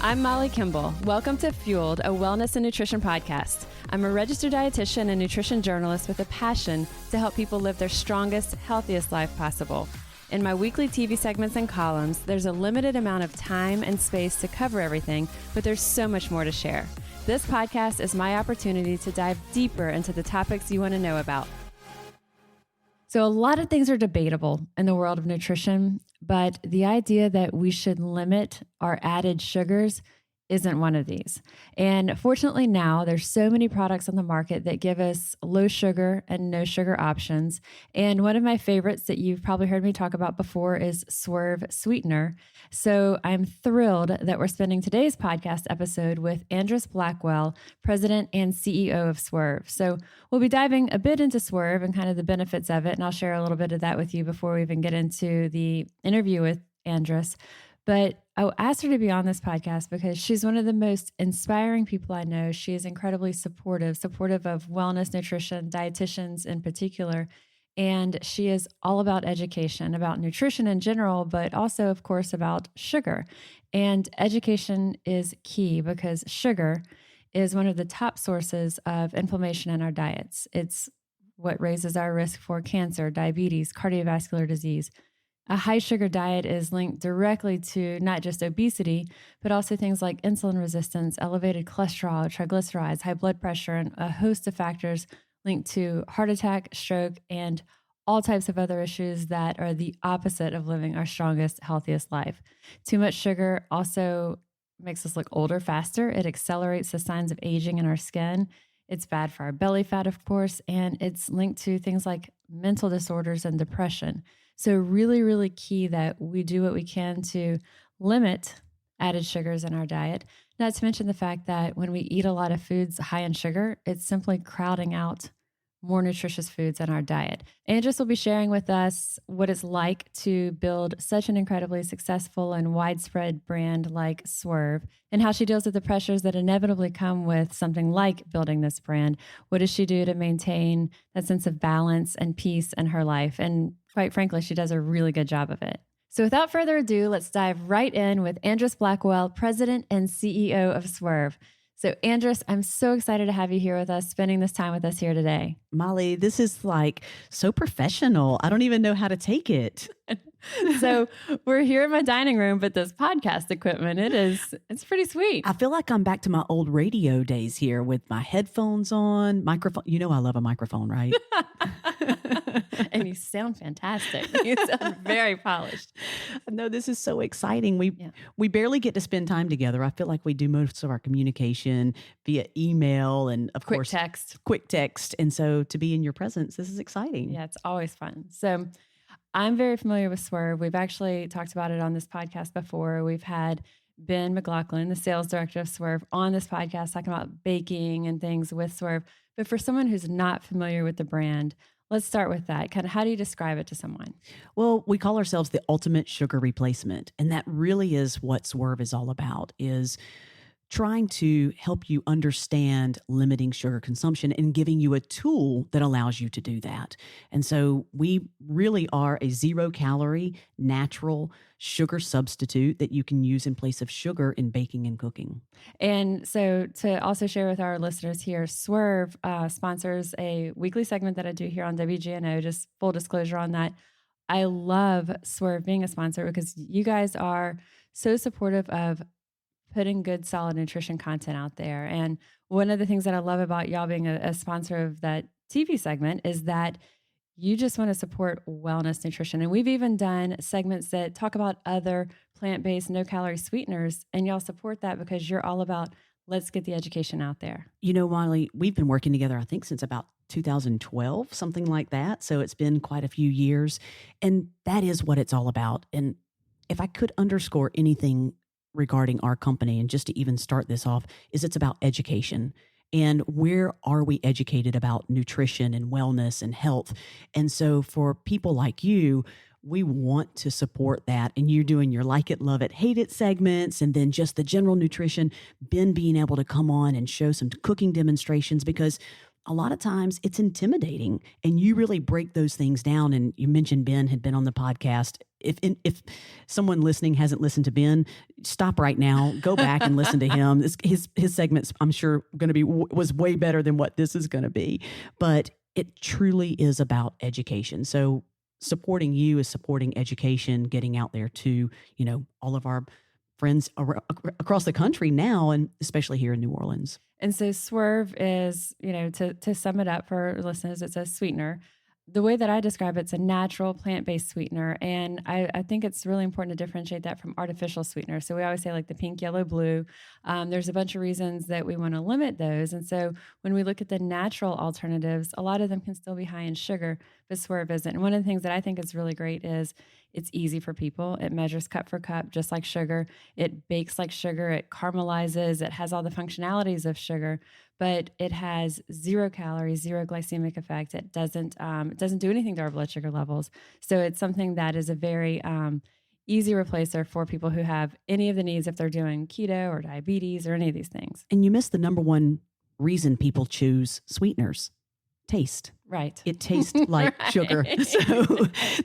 I'm Molly Kimball. Welcome to Fueled, a wellness and nutrition podcast. I'm a registered dietitian and nutrition journalist with a passion to help people live their strongest, healthiest life possible. In my weekly TV segments and columns, there's a limited amount of time and space to cover everything, but there's so much more to share. This podcast is my opportunity to dive deeper into the topics you want to know about. So a lot of things are debatable in the world of nutrition, but the idea that we should limit our added sugars isn't one of these. And fortunately now, there's so many products on the market that give us low sugar and no sugar options. And one of my favorites that you've probably heard me talk about before is Swerve Sweetener. So I'm thrilled that we're spending today's podcast episode with Andress Blackwell, President and CEO of Swerve. So we'll be diving a bit into Swerve and kind of the benefits of it. And I'll share a little bit of that with you before we even get into the interview with Andress. But I asked her to be on this podcast because she's one of the most inspiring people I know. She is incredibly supportive of wellness, nutrition, dietitians in particular. And she is all about education, about nutrition in general, but also, of course, about sugar. And education is key because sugar is one of the top sources of inflammation in our diets. It's what raises our risk for cancer, diabetes, cardiovascular disease. A high sugar diet is linked directly to not just obesity, but also things like insulin resistance, elevated cholesterol, triglycerides, high blood pressure, and a host of factors linked to heart attack, stroke, and all types of other issues that are the opposite of living our strongest, healthiest life. Too much sugar also makes us look older faster. It accelerates the signs of aging in our skin. It's bad for our belly fat, of course, and it's linked to things like mental disorders and depression. So really, really key that we do what we can to limit added sugars in our diet. Not to mention the fact that when we eat a lot of foods high in sugar, it's simply crowding out more nutritious foods in our diet. Andress will be sharing with us what it's like to build such an incredibly successful and widespread brand like Swerve, and how she deals with the pressures that inevitably come with something like building this brand. What does she do to maintain that sense of balance and peace in her life? And quite frankly, she does a really good job of it. So without further ado, let's dive right in with Andress Blackwell, President and CEO of Swerve. So Andress, I'm so excited to have you here with us, spending this time with us here today. Molly, this is like so professional. I don't even know how to take it. So we're here in my dining room, but this podcast equipment, it's pretty sweet. I feel like I'm back to my old radio days here with my headphones on, microphone. You know I love a microphone, right? And you sound fantastic. You sound very polished. No, this is so exciting. We barely get to spend time together. I feel like we do most of our communication via email and, of course, quick text. And so to be in your presence, this is exciting. Yeah, it's always fun. So I'm very familiar with Swerve. We've actually talked about it on this podcast before. We've had Ben McLaughlin, the sales director of Swerve, on this podcast talking about baking and things with Swerve. But for someone who's not familiar with the brand, let's start with that. Kind of how do you describe it to someone? Well, we call ourselves the ultimate sugar replacement. And that really is what Swerve is all about, is trying to help you understand limiting sugar consumption and giving you a tool that allows you to do that. And so we really are a 0-calorie, natural sugar substitute that you can use in place of sugar in baking and cooking. And so to also share with our listeners here, Swerve sponsors a weekly segment that I do here on WGNO, just full disclosure on that. I love Swerve being a sponsor because you guys are so supportive of putting good, solid nutrition content out there. And one of the things that I love about y'all being a sponsor of that TV segment is that you just want to support wellness nutrition. And we've even done segments that talk about other plant-based, no-calorie sweeteners, and y'all support that because you're all about let's get the education out there. You know, Molly, we've been working together, I think, since about 2012, something like that. So it's been quite a few years. And that is what it's all about. And if I could underscore anything regarding our company, and just to even start this off, is it's about education. And where are we educated about nutrition and wellness and health? And so for people like you, we want to support that. And you're doing your like it, love it, hate it segments, and then just the general nutrition, Ben being able to come on and show some cooking demonstrations, because a lot of times it's intimidating and you really break those things down. And you mentioned Ben had been on the podcast if someone listening hasn't listened to Ben, stop right now, go back and listen to him. His segments, I'm sure, was way better than what this is going to be. But it truly is about education. So supporting you is supporting education, getting out there to, all of our friends across the country now, and especially here in New Orleans. And so Swerve is, to sum it up for listeners, it's a sweetener. The way that I describe it's a natural plant-based sweetener. And I think it's really important to differentiate that from artificial sweeteners. So we always say like the pink, yellow, blue. There's a bunch of reasons that we want to limit those. And so when we look at the natural alternatives, a lot of them can still be high in sugar, but Swerve isn't. And one of the things that I think is really great is it's easy for people. It measures cup for cup, just like sugar. It bakes like sugar. It caramelizes. It has all the functionalities of sugar, but it has 0 calories, 0 glycemic effect. It doesn't do anything to our blood sugar levels. So it's something that is a very easy replacer for people who have any of the needs if they're doing keto or diabetes or any of these things. And you missed the number one reason people choose sweeteners: taste. Right. It tastes like Right. sugar. So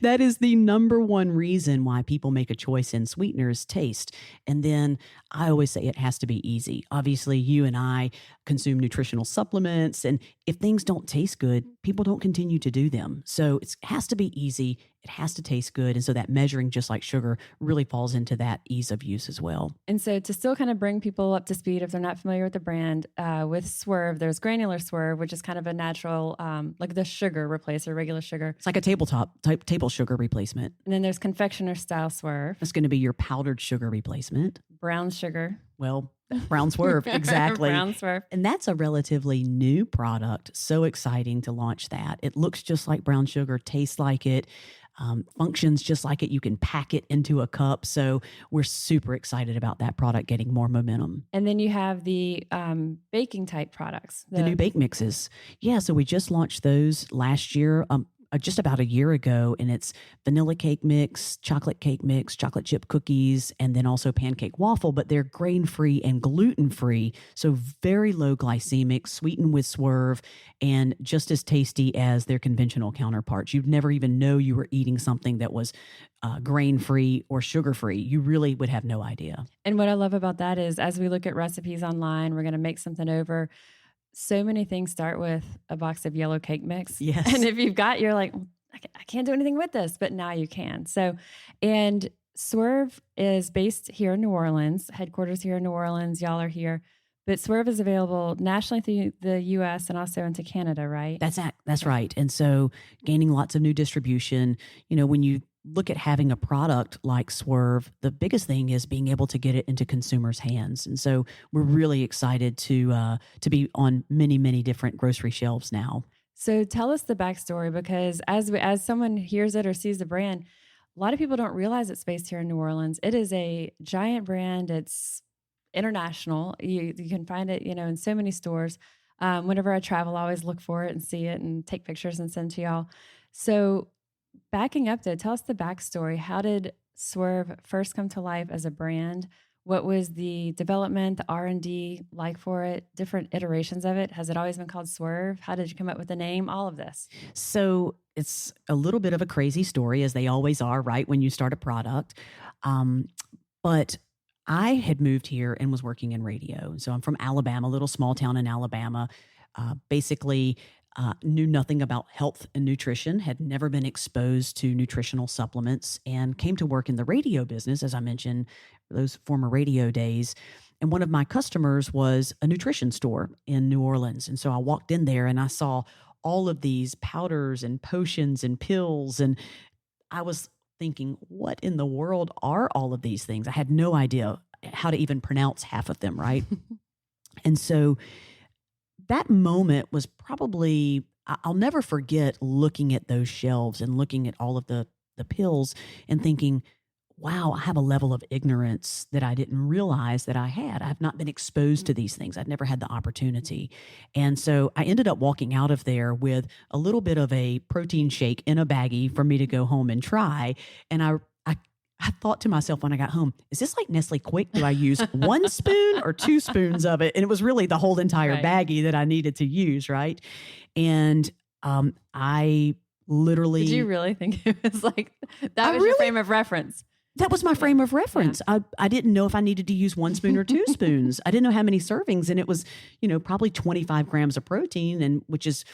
that is the number one reason why people make a choice in sweeteners: taste. And then I always say it has to be easy. Obviously, you and I consume nutritional supplements, and if things don't taste good, people don't continue to do them. So it has to be easy. It has to taste good. And so that measuring, just like sugar, really falls into that ease of use as well. And so to still kind of bring people up to speed, if they're not familiar with the brand, with Swerve, there's granular Swerve, which is kind of a natural, like the sugar replacer, regular sugar. It's like a tabletop type table sugar replacement. And then there's confectioner style Swerve. That's going to be your powdered sugar replacement. Brown sugar. Well, brown Swerve, exactly. Brown Swerve. And that's a relatively new product. So exciting to launch that. It looks just like brown sugar, tastes like it, functions just like it. You can pack it into a cup. So we're super excited about that product getting more momentum. And then you have the baking type products. The new bake mixes. Yeah, so we just launched those last year. Just about a year ago, and it's vanilla cake mix, chocolate cake mix, chocolate chip cookies, and then also pancake waffle, but they're grain-free and gluten-free, so very low glycemic, sweetened with Swerve, and just as tasty as their conventional counterparts. You'd never even know you were eating something that was grain-free or sugar-free. You really would have no idea. And what I love about that is as we look at recipes online, we're going to make something over. So many things start with a box of yellow cake mix. Yes. And if you've got, you're like, I can't do anything with this, but now you can. So, and Swerve is based here in New Orleans, headquarters here in New Orleans. Y'all are here, but Swerve is available nationally through the US and also into Canada, right? That's right. And so gaining lots of new distribution, when you look at having a product like Swerve, the biggest thing is being able to get it into consumers' hands. And so we're really excited to be on many, many different grocery shelves now. So tell us the backstory, because as someone hears it or sees the brand, a lot of people don't realize it's based here in New Orleans. It is a giant brand. It's international. You can find it, in so many stores. Whenever I travel, I always look for it and see it and take pictures and send to y'all. So backing up though, tell us the backstory. How did Swerve first come to life as a brand? What was the development, the R&D like for it, different iterations of it? Has it always been called Swerve? How did you come up with the name? All of this. So it's a little bit of a crazy story, as they always are, right, when you start a product. But I had moved here and was working in radio. So I'm from Alabama, a little small town in Alabama. Basically, knew nothing about health and nutrition, had never been exposed to nutritional supplements, and came to work in the radio business, as I mentioned, those former radio days. And one of my customers was a nutrition store in New Orleans. And so I walked in there and I saw all of these powders and potions and pills. And I was thinking, what in the world are all of these things? I had no idea how to even pronounce half of them, right? And so that moment was probably, I'll never forget looking at those shelves and looking at all of the pills and thinking, wow, I have a level of ignorance that I didn't realize that I had. I've not been exposed to these things. I'd never had the opportunity. And so I ended up walking out of there with a little bit of a protein shake in a baggie for me to go home and try. And I thought to myself when I got home, is this like Nestle Quick? Do I use 1 spoon or 2 spoons of it? And it was really the whole entire baggie that I needed to use, right? And I Literally. Did you really think it was like that I was your really- frame of reference? That was my frame of reference. I didn't know if I needed to use 1 spoon or 2 spoons. I didn't know how many servings. And it was, probably 25 grams of protein, and which is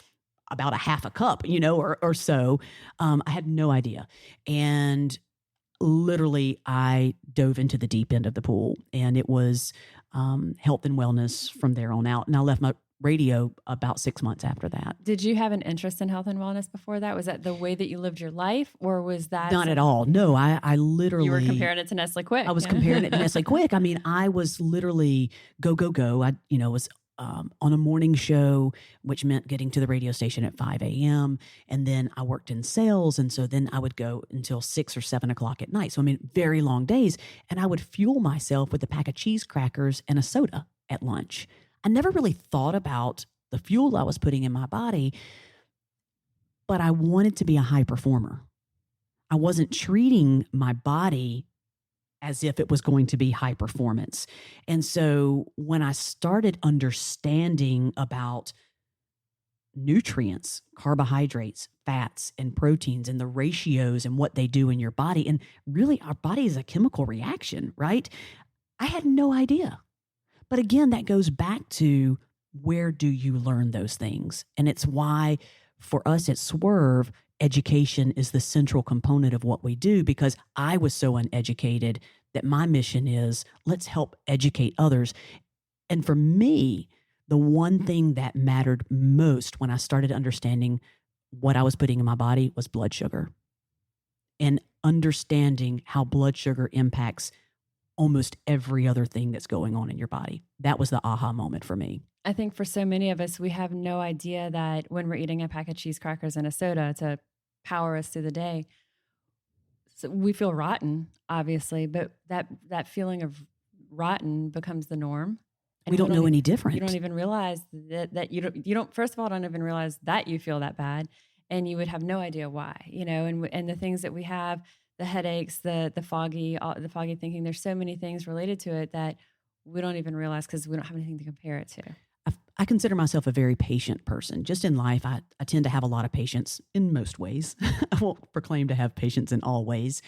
about a half a cup, or so. I had no idea. And literally I dove into the deep end of the pool, and it was health and wellness from there on out. And I left my radio about 6 months after that. Did you have an interest in health and wellness before that? Was that the way that you lived your life, or was that Not at all. No, I literally. You were comparing it to Nestle Quick. I was comparing it to Nestle Quick. I mean, I was literally go, go, go. I, was on a morning show, which meant getting to the radio station at 5 a.m. And then I worked in sales. And so then I would go until 6 or 7 o'clock at night. So, I mean, very long days. And I would fuel myself with a pack of cheese crackers and a soda at lunch. I never really thought about the fuel I was putting in my body, but I wanted to be a high performer. I wasn't treating my body as if it was going to be high performance. And so when I started understanding about nutrients, carbohydrates, fats, and proteins, and the ratios and what they do in your body, and really our body is a chemical reaction, right? I had no idea. But again, that goes back to, where do you learn those things? And it's why for us at Swerve, education is the central component of what we do, because I was so uneducated that my mission is, let's help educate others. And for me, the one thing that mattered most when I started understanding what I was putting in my body was blood sugar, and understanding how blood sugar impacts almost every other thing that's going on in your body. That was the aha moment for me. I think for so many of us, we have no idea that when we're eating a pack of cheese crackers and a soda to power us through the day, so we feel rotten, obviously, but that feeling of rotten becomes the norm. And we don't know any different. You don't even realize that you don't, first of all, don't even realize that you feel that bad, and you would have no idea why, and the things that we have, the headaches, the foggy thinking, there's so many things related to it that we don't even realize because we don't have anything to compare it to. I consider myself a very patient person. Just in life, I tend to have a lot of patience in most ways. I won't proclaim to have patience in all ways.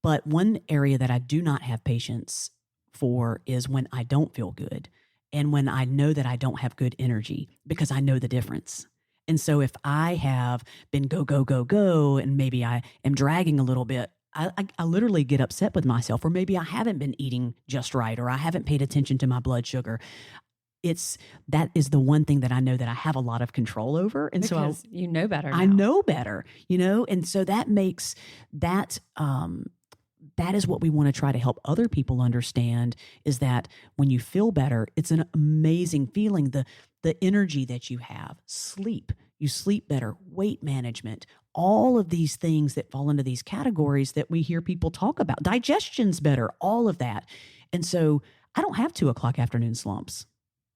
But one area that I do not have patience for is when I don't feel good, and when I know that I don't have good energy, because I know the difference. And so if I have been go, go, go, go, and maybe I am dragging a little bit, I literally get upset with myself, or maybe I haven't been eating just right, or I haven't paid attention to my blood sugar. That is the one thing that I know that I have a lot of control over. And because so you know better now. I know better, and so that makes that, that is what we want to try to help other people understand, is that when you feel better, it's an amazing feeling. The energy that you have, you sleep better, weight management, all of these things that fall into these categories that we hear people talk about, digestion's better, all of that. And so I don't have 2:00 afternoon slumps,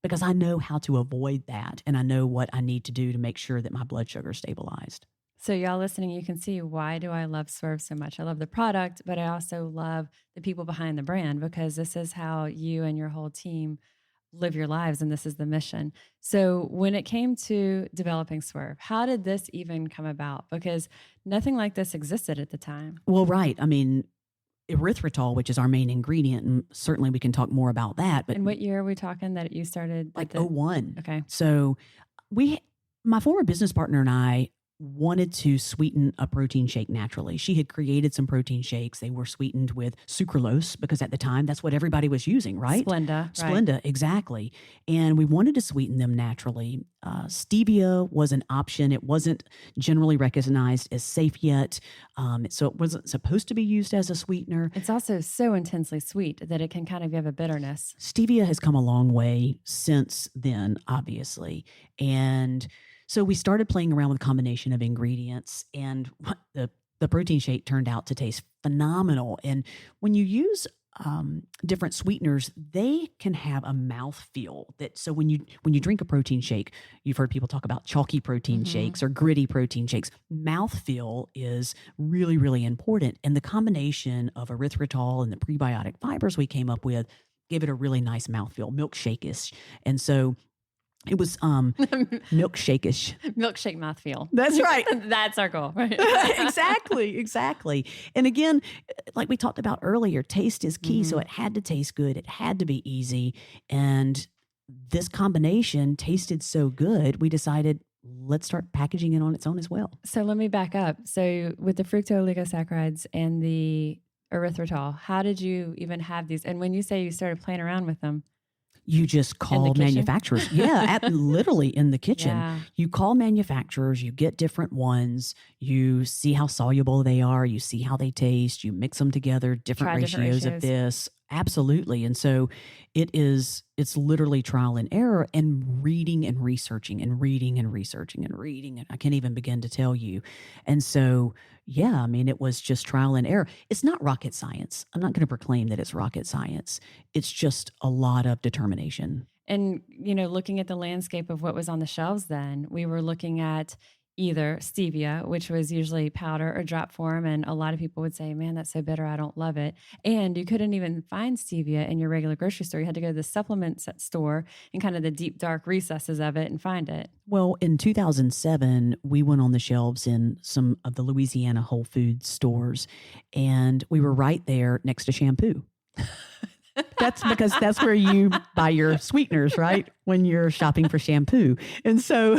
because I know how to avoid that, and I know what I need to do to make sure that my blood sugar is stabilized. So y'all listening, you can see, why do I love Swerve so much? I love the product, but I also love the people behind the brand, because this is how you and your whole team live your lives, and this is the mission. So when it came to developing Swerve, how did this even come about? Because nothing like this existed at the time. Well, right. I mean, erythritol, which is our main ingredient, and certainly we can talk more about that. But and what year are we talking that you started? Like 2001. Okay. So my former business partner and I wanted to sweeten a protein shake naturally. She had created some protein shakes. They were sweetened with sucralose, because at the time that's what everybody was using, right? Splenda, right. Exactly. And we wanted to sweeten them naturally. Stevia was an option. It wasn't generally recognized as safe yet. So it wasn't supposed to be used as a sweetener. It's also so intensely sweet that it can kind of give a bitterness. Stevia has come a long way since then, obviously. And so we started playing around with a combination of ingredients, and the protein shake turned out to taste phenomenal. And when you use different sweeteners, they can have a mouthfeel that, so when you drink a protein shake, you've heard people talk about chalky protein shakes or gritty protein shakes. Mouthfeel is really, really important. And the combination of erythritol and the prebiotic fibers we came up with gave it a really nice mouthfeel, milkshake-ish. And so It was milkshake-ish. Milkshake mouthfeel. That's right. That's our goal. Right? Exactly. And again, like we talked about earlier, taste is key. So it had to taste good. It had to be easy. And this combination tasted so good, we decided, let's start packaging it on its own as well. So let me back up. So with the fructooligosaccharides and the erythritol, how did you even have these? And when you say you started playing around with them, you just call manufacturers. Yeah, literally in the kitchen. Yeah. You call manufacturers, you get different ones, you see how soluble they are, you see how they taste, you mix them together, different ratios of this. Absolutely. And so it's literally trial and error and reading and researching and reading and researching and reading. And I can't even begin to tell you. And so, yeah, I mean, it was just trial and error. It's not rocket science. I'm not going to proclaim that it's rocket science. It's just a lot of determination. And, looking at the landscape of what was on the shelves then, we were looking at either stevia, which was usually powder or drop form. And a lot of people would say, man, that's so bitter, I don't love it. And you couldn't even find stevia in your regular grocery store. You had to go to the supplement store and kind of the deep, dark recesses of it and find it. Well, in 2007, we went on the shelves in some of the Louisiana Whole Foods stores, and we were right there next to shampoo. That's because that's where you buy your sweeteners, right? When you're shopping for shampoo. And so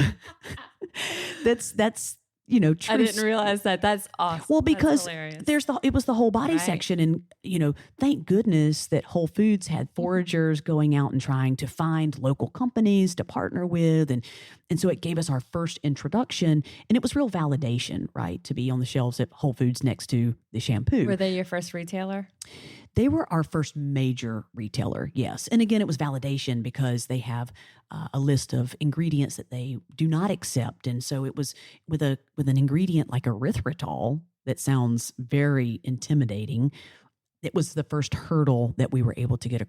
that's true. I didn't realize that. That's awesome. Well, because it was the whole body section. And, thank goodness that Whole Foods had foragers going out and trying to find local companies to partner with. And so it gave us our first introduction, and it was real validation, right? To be on the shelves at Whole Foods next to the shampoo. Were they your first retailer? They were our first major retailer, yes. And again, it was validation because they have a list of ingredients that they do not accept. And so it was with an ingredient like erythritol that sounds very intimidating. It was the first hurdle that we were able to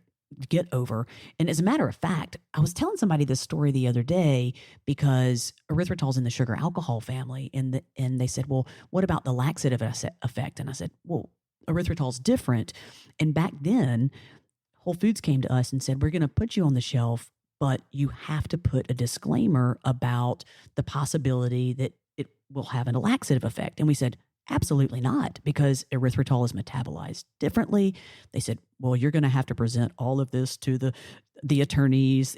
get over. And as a matter of fact, I was telling somebody this story the other day because erythritol's in the sugar alcohol family. And they said, well, what about the laxative effect? And I said, well, erythritol's different. And back then, Whole Foods came to us and said, we're going to put you on the shelf, but you have to put a disclaimer about the possibility that it will have a laxative effect. And we said, absolutely not, because erythritol is metabolized differently. They said, well, you're going to have to present all of this to the attorneys,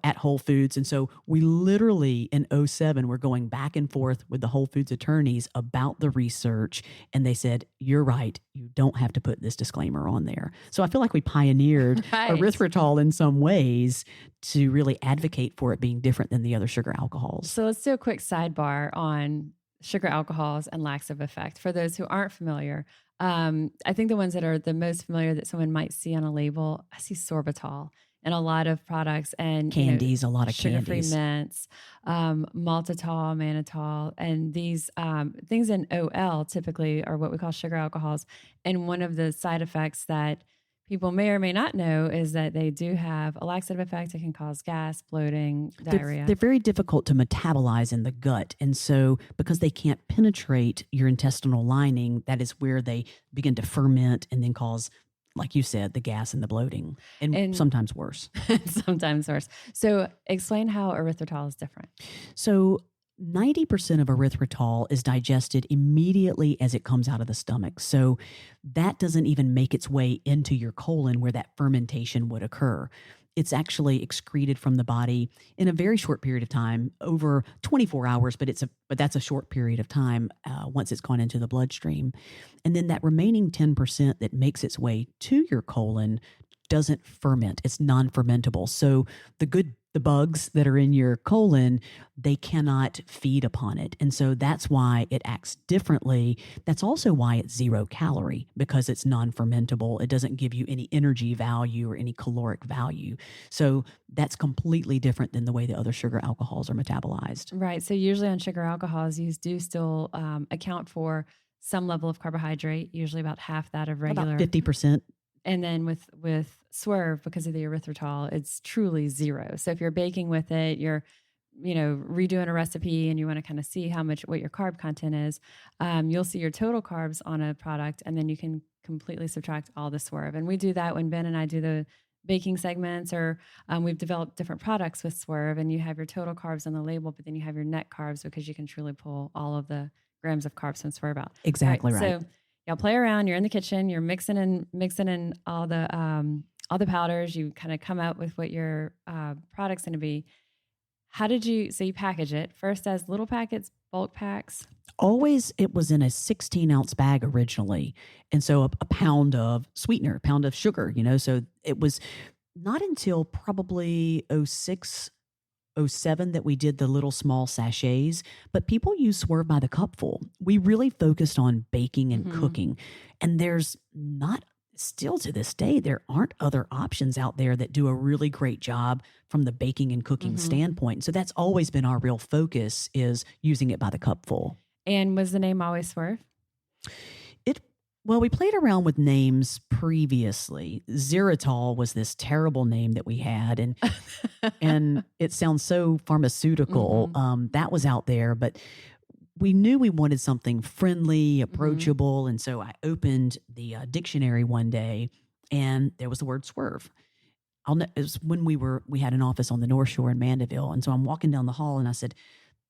at Whole Foods. And so we literally in 2007, we're going back and forth with the Whole Foods attorneys about the research. And they said, you're right. You don't have to put this disclaimer on there. So I feel like we pioneered erythritol in some ways to really advocate for it being different than the other sugar alcohols. So let's do a quick sidebar on sugar alcohols and laxative effect. For those who aren't familiar, I think the ones that are the most familiar that someone might see on a label, I see sorbitol in a lot of products and candies, a lot of sugar-free candies, mints, maltitol, mannitol, and these things in OL typically are what we call sugar alcohols. And one of the side effects that people may or may not know is that they do have a laxative effect. It can cause gas, bloating, diarrhea. They're very difficult to metabolize in the gut. And so because they can't penetrate your intestinal lining, that is where they begin to ferment and then cause, like you said, the gas and the bloating and sometimes worse. Sometimes worse. So explain how erythritol is different. So 90% of erythritol is digested immediately as it comes out of the stomach. So that doesn't even make its way into your colon where that fermentation would occur. It's actually excreted from the body in a very short period of time, over 24 hours, but that's a short period of time once it's gone into the bloodstream. And then that remaining 10% that makes its way to your colon doesn't ferment. It's non-fermentable. So the bugs that are in your colon, they cannot feed upon it. And so that's why it acts differently. That's also why it's 0 calorie, because it's non-fermentable. It doesn't give you any energy value or any caloric value. So that's completely different than the way the other sugar alcohols are metabolized. Right. So usually on sugar alcohols, you do still account for some level of carbohydrate, usually about half that of regular. About 50%. And then with Swerve, because of the erythritol, it's truly 0. So if you're baking with it, you're, redoing a recipe and you want to kind of see what your carb content is, you'll see your total carbs on a product, and then you can completely subtract all the Swerve. And we do that when Ben and I do baking segments, or we've developed different products with Swerve, and you have your total carbs on the label, but then you have your net carbs because you can truly pull all of the grams of carbs from Swerve out. Exactly right. So y'all play around. You're in the kitchen. You're mixing in all the powders. You kind of come up with what your product's going to be. How did you? So you package it first as little packets, bulk packs. Always, it was in a 16-ounce bag originally. And so a pound of sweetener, a pound of sugar, so it was not until probably 06, 07 that we did the little small sachets, but people use Swerve by the cupful. We really focused on baking and cooking. And there's not, still to this day, there aren't other options out there that do a really great job from the baking and cooking standpoint. So that's always been our real focus, is using it by the cupful. And was the name always Swerve? Well, we played around with names previously. Xeritol was this terrible name that we had, and it sounds so pharmaceutical. That was out there, but we knew we wanted something friendly, approachable, and so I opened the dictionary one day, and there was the word Swerve. It was when we had an office on the North Shore in Mandeville, and so I'm walking down the hall, and I said,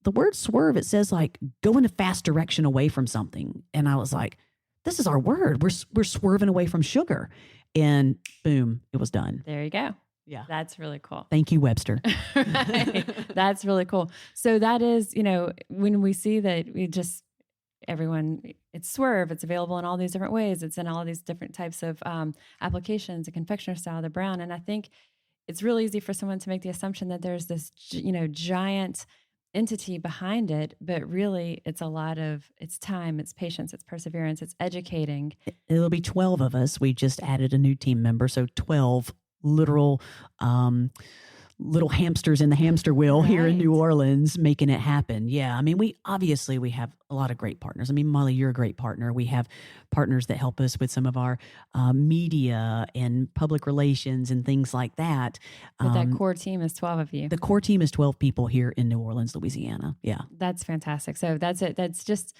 the word swerve, it says like go in a fast direction away from something. And I was like, this is our word. We're swerving away from sugar. And boom, it was done. There you go. Yeah. That's really cool. Thank you, Webster. Right. That's really cool. So that is, when we see that it's Swerve, it's available in all these different ways. It's in all these different types of applications, the confectioner style, the brown. And I think it's really easy for someone to make the assumption that there's this, giant entity behind it, but really it's it's time, it's patience, it's perseverance, it's educating. It'll be 12 of us. We just added a new team member. So 12 literal little hamsters in the hamster wheel here in New Orleans making it happen. Yeah. I mean, we have a lot of great partners. I mean, Molly, you're a great partner. We have partners that help us with some of our media and public relations and things like that. But that core team is 12 of you. The core team is 12 people here in New Orleans, Louisiana. Yeah. That's fantastic. So that's it. That's just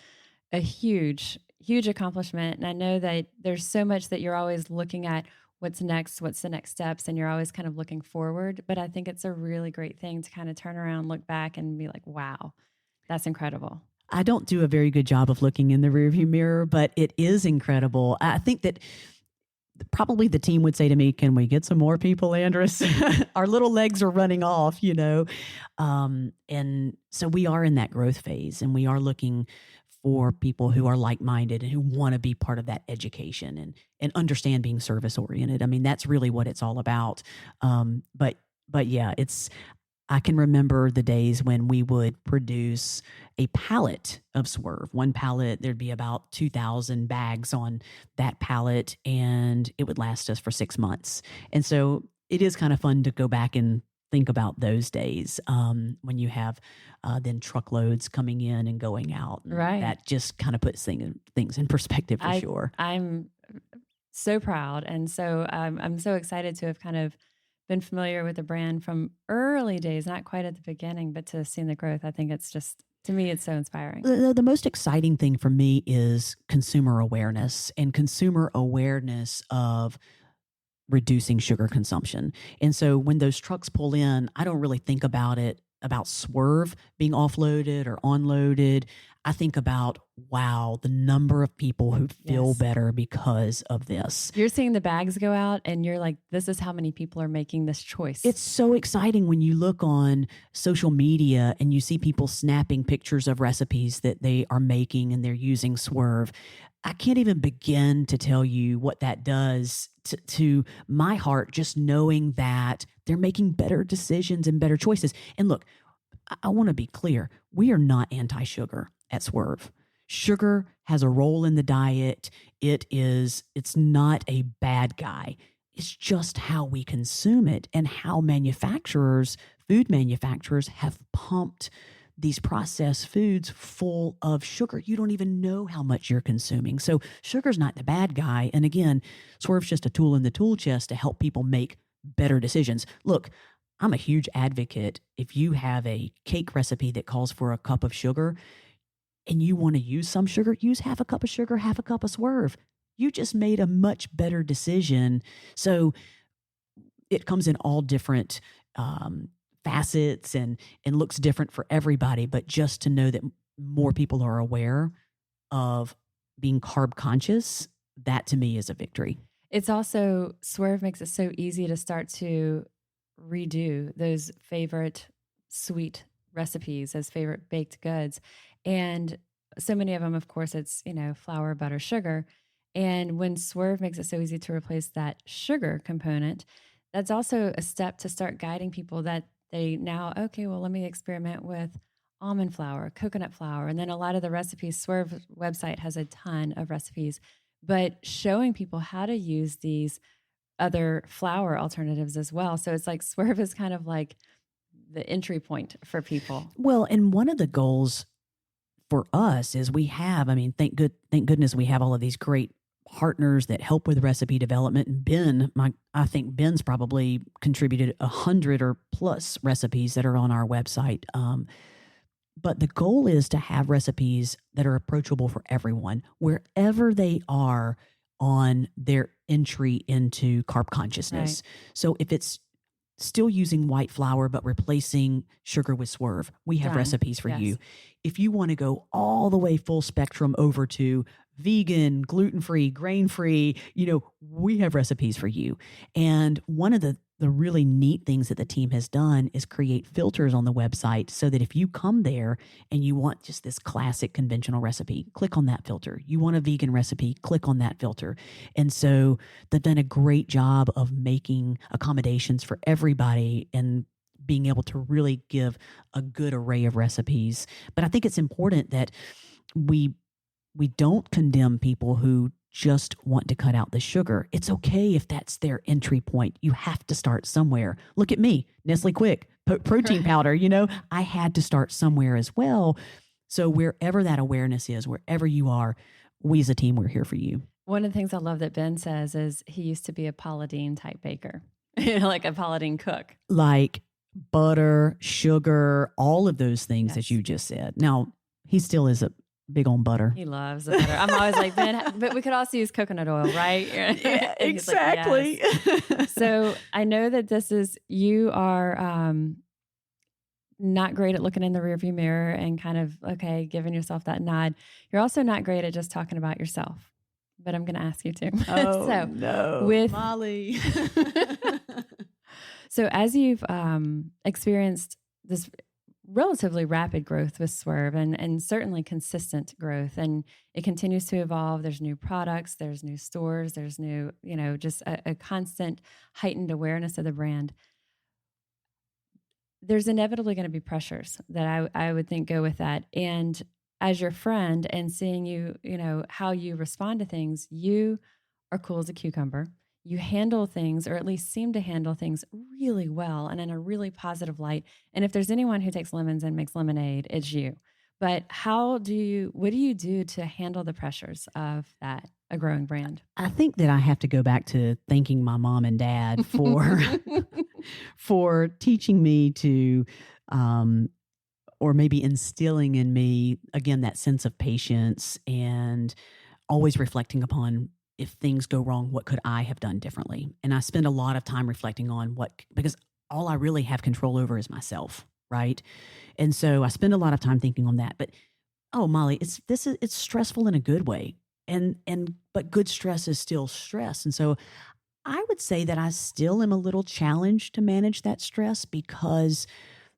a huge, huge accomplishment. And I know that there's so much that you're always looking at. What's next? What's the next steps? And you're always kind of looking forward. But I think it's a really great thing to kind of turn around, look back, and be like, wow, that's incredible. I don't do a very good job of looking in the rearview mirror, but it is incredible. I think that probably the team would say to me, can we get some more people, Andress? Our little legs are running off, and so we are in that growth phase, and we are looking for people who are like-minded and who want to be part of that education and understand being service-oriented. I mean, that's really what it's all about. But yeah, I can remember the days when we would produce a pallet of Swerve. One pallet, there'd be about 2,000 bags on that pallet, and it would last us for 6 months. And so it is kind of fun to go back and think about those days when you have then truckloads coming in and going out. Right. That just kind of puts things in perspective for sure. I'm so proud. And so I'm so excited to have kind of been familiar with the brand from early days, not quite at the beginning, but to see the growth. I think it's just, to me, it's so inspiring. The most exciting thing for me is consumer awareness of reducing sugar consumption. And so when those trucks pull in, I don't really think about Swerve being offloaded or onloaded. I think about, wow, the number of people who feel better because of this. You're seeing the bags go out and you're like, this is how many people are making this choice. It's so exciting when you look on social media and you see people snapping pictures of recipes that they are making and they're using Swerve. I can't even begin to tell you what that does to my heart, just knowing that they're making better decisions and better choices. And look, I want to be clear. We are not anti-sugar at Swerve. Sugar has a role in the diet. It's not a bad guy. It's just how we consume it and how food manufacturers have pumped these processed foods full of sugar. You don't even know how much you're consuming. So sugar's not the bad guy. And again, Swerve's just a tool in the tool chest to help people make better decisions. Look, I'm a huge advocate. If you have a cake recipe that calls for a cup of sugar and you want to use some sugar, use half a cup of sugar, half a cup of Swerve. You just made a much better decision. So it comes in all different facets and looks different for everybody. But just to know that more people are aware of being carb conscious, that to me is a victory. It's also, Swerve makes it so easy to start to redo those favorite sweet recipes, those favorite baked goods. And so many of them, of course, it's, flour, butter, sugar. And when Swerve makes it so easy to replace that sugar component, that's also a step to start guiding people that they now, okay, well, let me experiment with almond flour, coconut flour. And then a lot of the recipes, Swerve website has a ton of recipes, but showing people how to use these other flour alternatives as well. So it's like Swerve is kind of like the entry point for people. Well, and one of the goals for us is we have, thank goodness we have all of these great partners that help with recipe development. And I think Ben's probably contributed 100 or plus recipes that are on our website. But the goal is to have recipes that are approachable for everyone, wherever they are on their entry into carb consciousness. Right. So if it's still using white flour, but replacing sugar with Swerve, we have recipes for you. If you want to go all the way full spectrum over to vegan, gluten-free, grain-free, we have recipes for you. And one of the really neat things that the team has done is create filters on the website so that if you come there and you want just this classic conventional recipe, click on that filter. You want a vegan recipe, click on that filter. And so they've done a great job of making accommodations for everybody and being able to really give a good array of recipes. But I think it's important that we don't condemn people who just want to cut out the sugar. It's okay if that's their entry point. You have to start somewhere. Look at me, Nestle Quick, protein powder, I had to start somewhere as well. So wherever that awareness is, wherever you are, we as a team, we're here for you. One of the things I love that Ben says is he used to be a Paula Deen type baker, like a Paula Deen cook. Like butter, sugar, all of those things that you just said. Now, he still is a big on butter. He loves the butter. I'm always like, Ben, but we could also use coconut oil, right? Yeah, exactly. Like, yes. So I know that you are not great at looking in the rearview mirror and kind of, giving yourself that nod. You're also not great at just talking about yourself, but I'm going to ask you to. Oh, so, no, with Molly. So as you've experienced this relatively rapid growth with Swerve and certainly consistent growth, and it continues to evolve. There's new products, there's new stores, there's new, just a constant heightened awareness of the brand. There's inevitably going to be pressures that I would think go with that. And as your friend and seeing you, how you respond to things, you are cool as a cucumber. You handle things, or at least seem to handle things really well and in a really positive light. And if there's anyone who takes lemons and makes lemonade, it's you. But what do you do to handle the pressures of a growing brand? I think that I have to go back to thanking my mom and dad for teaching me to, or maybe instilling in me, again, that sense of patience and always reflecting upon, if things go wrong, what could I have done differently? And I spend a lot of time reflecting on because all I really have control over is myself, right? And so I spend a lot of time thinking on that. But Molly, it's stressful in a good way, but good stress is still stress. And so I would say that I still am a little challenged to manage that stress because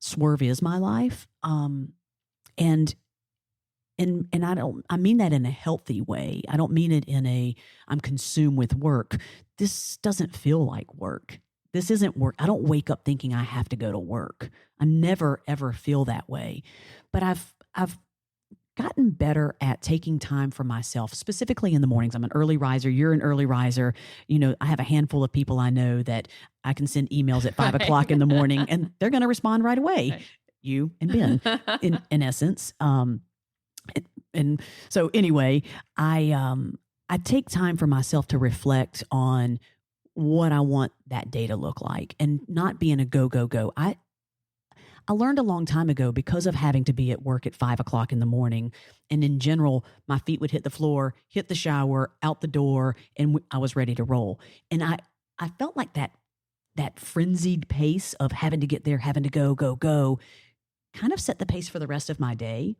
Swerve is my life, and I mean that in a healthy way. I don't mean it in I'm consumed with work. This doesn't feel like work. This isn't work. I don't wake up thinking I have to go to work. I never, ever feel that way. But I've gotten better at taking time for myself, specifically in the mornings. I'm an early riser. You're an early riser. I have a handful of people I know that I can send emails at 5 o'clock in the morning and they're going to respond right away. Right. You and Ben, in essence. And so anyway, I take time for myself to reflect on what I want that day to look like and not being a go, go, go. I learned a long time ago, because of having to be at work at 5 o'clock in the morning, and in general, my feet would hit the floor, hit the shower, out the door, and I was ready to roll. And I felt like that that frenzied pace of having to get there, having to go, kind of set the pace for the rest of my day.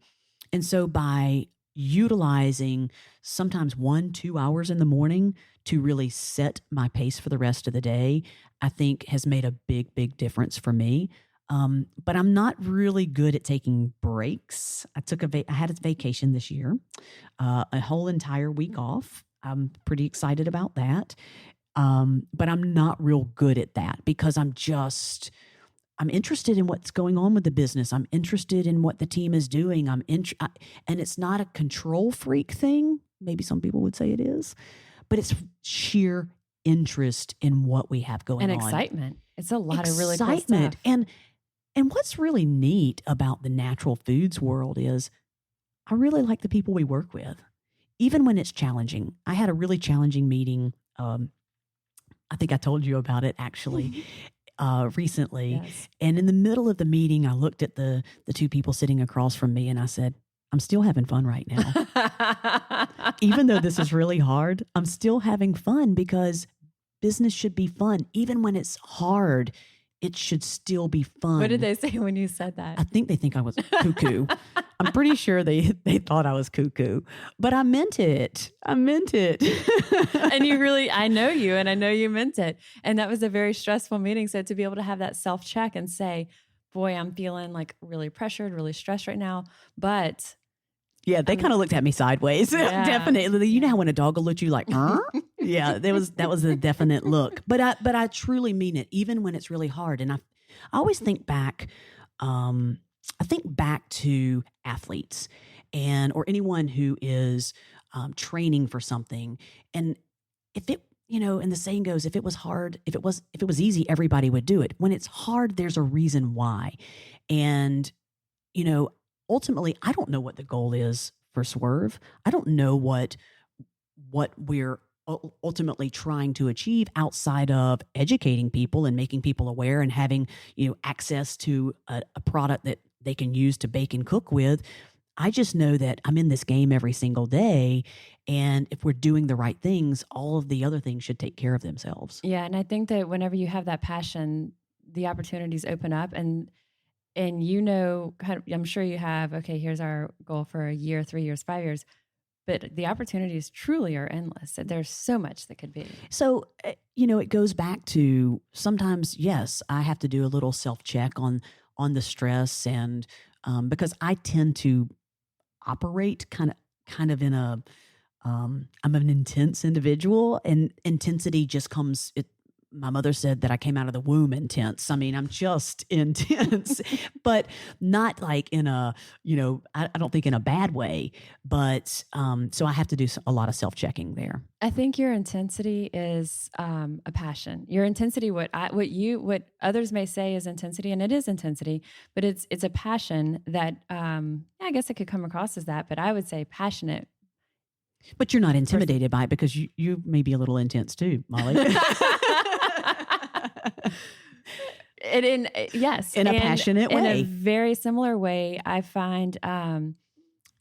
And so by utilizing sometimes 1-2 hours in the morning to really set my pace for the rest of the day, I think has made a big difference for me. But I'm not really good at taking breaks. I had a vacation this year, a whole entire week off. I'm pretty excited about that. But I'm not real good at that because I'm interested in what's going on with the business. I'm interested in what the team is doing. And it's not a control freak thing. Maybe some people would say it is, but it's sheer interest in what we have going on. And excitement. It's a lot of really cool stuff. And what's really neat about the natural foods world is I really like the people we work with, even when it's challenging. I had a really challenging meeting. I think I told you about it actually recently. Yes. And in the middle of the meeting, I looked at the two people sitting across from me and I said, I'm still having fun right now. Even though this is really hard, I'm still having fun because business should be fun. Even when it's hard, it should still be fun. What did they say when you said that? I think they think I was cuckoo. I'm pretty sure they thought I was cuckoo, but I meant it. And I know you and I know you meant it. And that was a very stressful meeting. So to be able to have that self-check and say, boy, I'm feeling like really pressured, really stressed right now. But yeah, they kind of looked at me sideways. Yeah. Definitely. You know how when a dog will look at you like, yeah, that was a definite look. But I truly mean it, even when it's really hard. And I always think back, to athletes or anyone who is training for something. And if it, and the saying goes, if it was hard, if it was easy, everybody would do it. When it's hard, there's a reason why. And, ultimately, I don't know what the goal is for Swerve. I don't know what we're ultimately trying to achieve outside of educating people and making people aware and having, access to a product that they can use to bake and cook with. I just know that I'm in this game every single day. And if we're doing the right things, all of the other things should take care of themselves. Yeah. And I think that whenever you have that passion, the opportunities open up and I'm sure you have, okay, here's our goal for a year, 3 years, 5 years, but the opportunities truly are endless. There's so much that could be. So, it goes back to sometimes, yes, I have to do a little self-check on the stress and because I tend to operate kind of in a, I'm an intense individual and intensity just comes, my mother said that I came out of the womb intense. I mean, I'm just intense, but not like in a, I don't think in a bad way, but so I have to do a lot of self-checking there. I think your intensity is a passion. Your intensity, what others may say is intensity, and it is intensity, but it's a passion that I guess it could come across as that, but I would say passionate. But you're not intimidated by it because you may be a little intense too, Molly. Yes. In a passionate way. In a very similar way, I find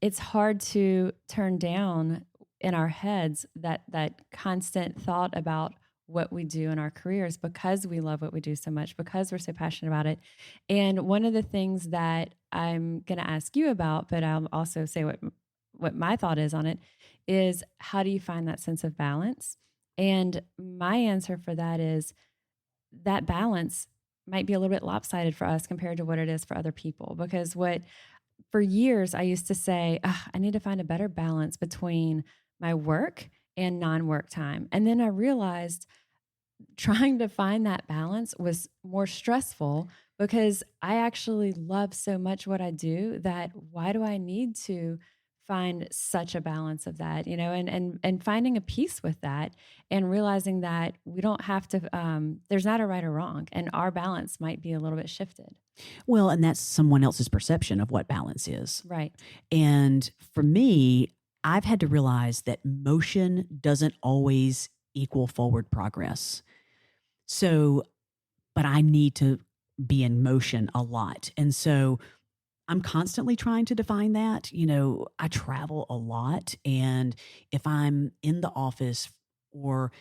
it's hard to turn down in our heads that constant thought about what we do in our careers because we love what we do so much, because we're so passionate about it. And one of the things that I'm going to ask you about, but I'll also say what my thought is on it, is how do you find that sense of balance? And my answer for that is that balance might be a little bit lopsided for us compared to what it is for other people. Because for years I used to say, I need to find a better balance between my work and non-work time. And then I realized trying to find that balance was more stressful because I actually love so much what I do that why do I need to find such a balance of that, and finding a peace with that and realizing that we don't have to, there's not a right or wrong, and our balance might be a little bit shifted. Well, and that's someone else's perception of what balance is. Right. And for me, I've had to realize that motion doesn't always equal forward progress. So, but I need to be in motion a lot. And so I'm constantly trying to define that. I travel a lot. And if I'm in the office or,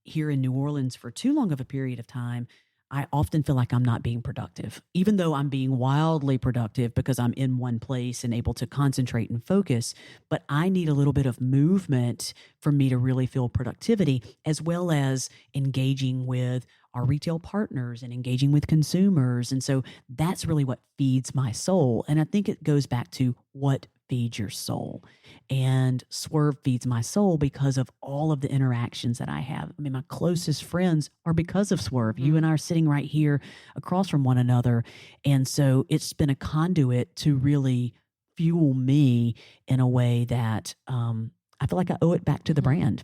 here in New Orleans for too long of a period of time, I often feel like I'm not being productive, even though I'm being wildly productive because I'm in one place and able to concentrate and focus. But I need a little bit of movement for me to really feel productivity, as well as engaging with our retail partners and engaging with consumers. And so that's really what feeds my soul. And I think it goes back to what feeds your soul. And Swerve feeds my soul because of all of the interactions that I have. I mean, my closest friends are because of Swerve. Mm-hmm. You and I are sitting right here across from one another. And so it's been a conduit to really fuel me in a way that I feel like I owe it back to the brand.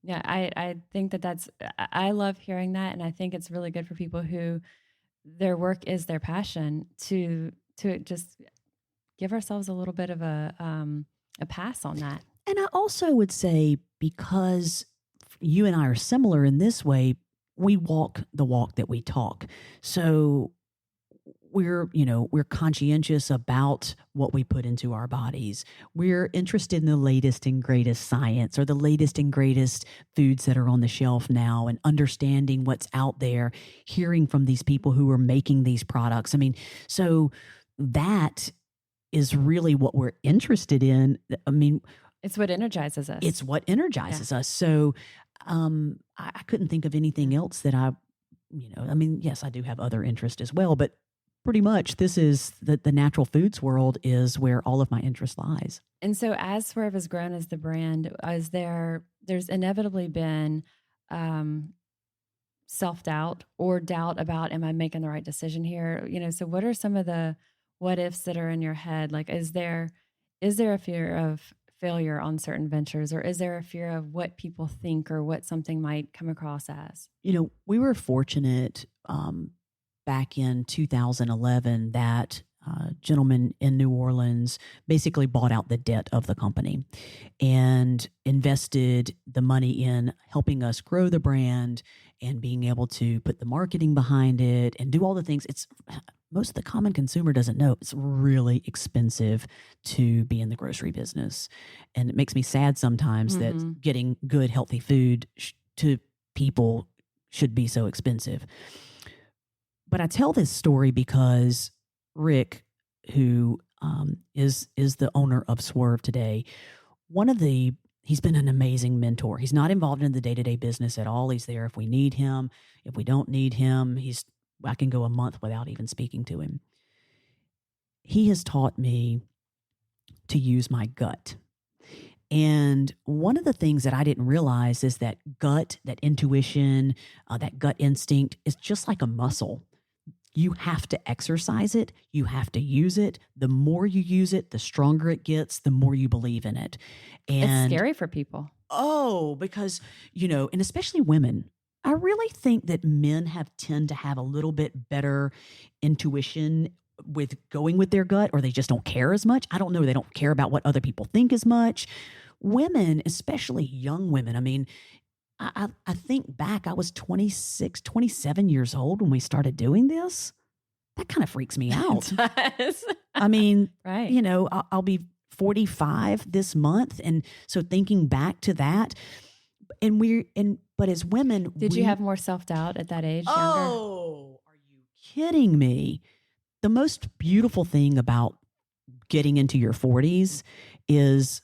Yeah, I think I love hearing that. And I think it's really good for people who their work is their passion to just give ourselves a little bit of a pass on that. And I also would say, because you and I are similar in this way, we walk the walk that we talk. So we're conscientious about what we put into our bodies. We're interested in the latest and greatest science, or the latest and greatest foods that are on the shelf now, and understanding what's out there, hearing from these people who are making these products. I mean, so that is really what we're interested in. I mean, it's what energizes us. It's what energizes us. So I couldn't think of anything else that I mean, yes, I do have other interests as well, but pretty much this is the natural foods world is where all of my interest lies. And so as Swerve has grown as the brand, there's inevitably been self-doubt or doubt about, am I making the right decision here? So what are some of the what ifs that are in your head? Like, is there a fear of failure on certain ventures, or is there a fear of what people think or what something might come across as? We were fortunate back in 2011 that gentleman in New Orleans basically bought out the debt of the company and invested the money in helping us grow the brand and being able to put the marketing behind it and do all the things. Most of the common consumer doesn't know it's really expensive to be in the grocery business. And it makes me sad sometimes that getting good, healthy food to people should be so expensive. But I tell this story because Rick, who is the owner of Swerve today, he's been an amazing mentor. He's not involved in the day-to-day business at all. He's there if we need him. If we don't need him, I can go a month without even speaking to him. He has taught me to use my gut. And one of the things that I didn't realize is that gut, that intuition, that gut instinct is just like a muscle. You have to exercise it. You have to use it. The more you use it, the stronger it gets, the more you believe in it. And it's scary for people. Oh, because, and especially women. I really think that men tend to have a little bit better intuition with going with their gut, or they just don't care as much. I don't know. They don't care about what other people think as much. Women, especially young women. I mean, I think back, I was 26, 27 years old when we started doing this. That kind of freaks me out. It does. I mean, right. I'll be 45 this month. And so thinking back to that, but as women, did you have more self-doubt at that age? Oh, are you kidding me? The most beautiful thing about getting into your 40s is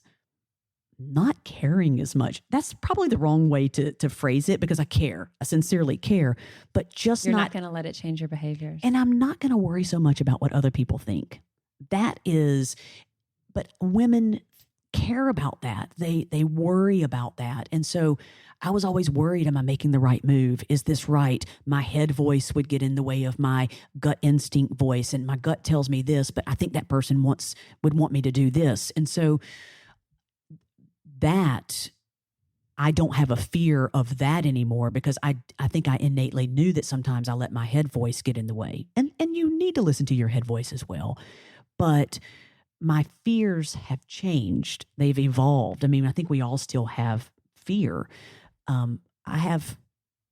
not caring as much. That's probably the wrong way to phrase it, because I care. I sincerely care, but you're not going to let it change your behaviors. And I'm not going to worry so much about what other people think. But women care about that. They worry about that. And so I was always worried, am I making the right move? Is this right? My head voice would get in the way of my gut instinct voice, and my gut tells me this, but I think that person would want me to do this. And so that I don't have a fear of that anymore, because I think I innately knew that sometimes I let my head voice get in the way. And you need to listen to your head voice as well. But my fears have changed. They've evolved. I mean, I think we all still have fear. I have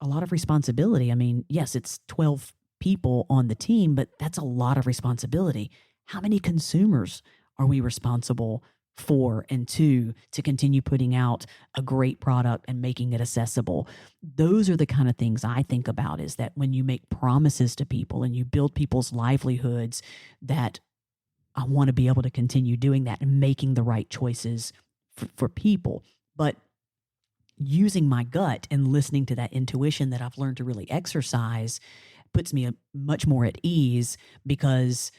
a lot of responsibility. I mean, yes, it's 12 people on the team, but that's a lot of responsibility. How many consumers are we responsible for, and two, to continue putting out a great product and making it accessible. Those are the kind of things I think about, is that when you make promises to people and you build people's livelihoods, that I want to be able to continue doing that and making the right choices for people. But using my gut and listening to that intuition that I've learned to really exercise puts me much more at ease, because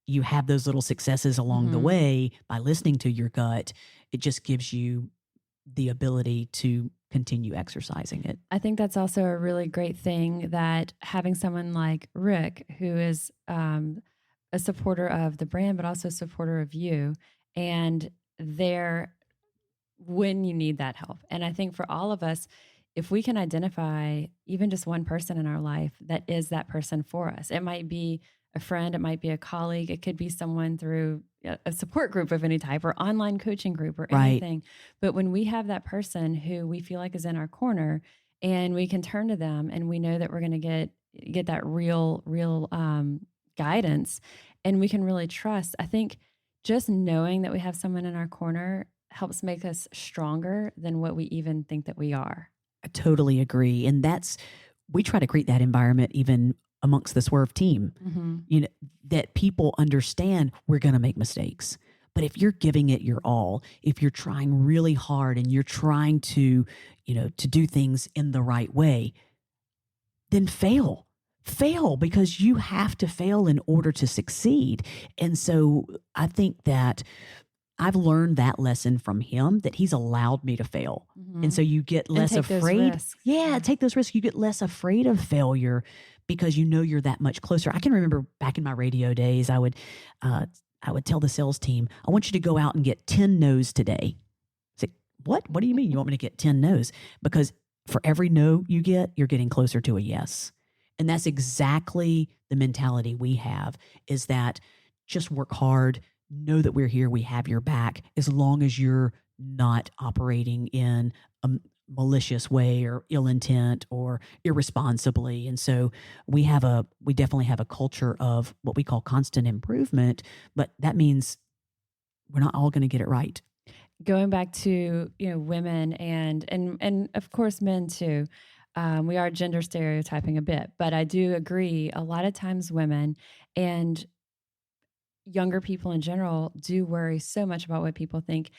you have those little successes along the way by listening to your gut. It just gives you the ability to continue exercising it. I think that's also a really great thing, that having someone like Rick, who is a supporter of the brand, but also a supporter of you, and there when you need that help. And I think for all of us, if we can identify even just one person in our life that is that person for us, it might be a friend, it might be a colleague, it could be someone through a support group of any type or online coaching group or anything. But when we have that person who we feel like is in our corner, and we can turn to them, and we know that we're going to get that real guidance, and we can really trust. I think just knowing that we have someone in our corner helps make us stronger than what we even think that we are. I totally agree. And we try to create that environment even amongst the Swerve team, that people understand we're going to make mistakes. But if you're giving it your all, if you're trying really hard and you're trying to do things in the right way, then fail, because you have to fail in order to succeed. And so I think that I've learned that lesson from him, that he's allowed me to fail. And so you get less afraid. Take those risks. You get less afraid of failure because you're that much closer. I can remember back in my radio days, I would tell the sales team, I want you to go out and get 10 no's today. Say, what do you mean you want me to get 10 no's? Because for every no you get, you're getting closer to a yes. And that's exactly the mentality we have, is that just work hard, know that we're here, we have your back, as long as you're not operating in a malicious way or ill intent or irresponsibly. And so we definitely have a culture of what we call constant improvement, but that means we're not all going to get it right. Going back to, women and of course men too, we are gender stereotyping a bit, but I do agree a lot of times women and younger people in general do worry so much about what people think.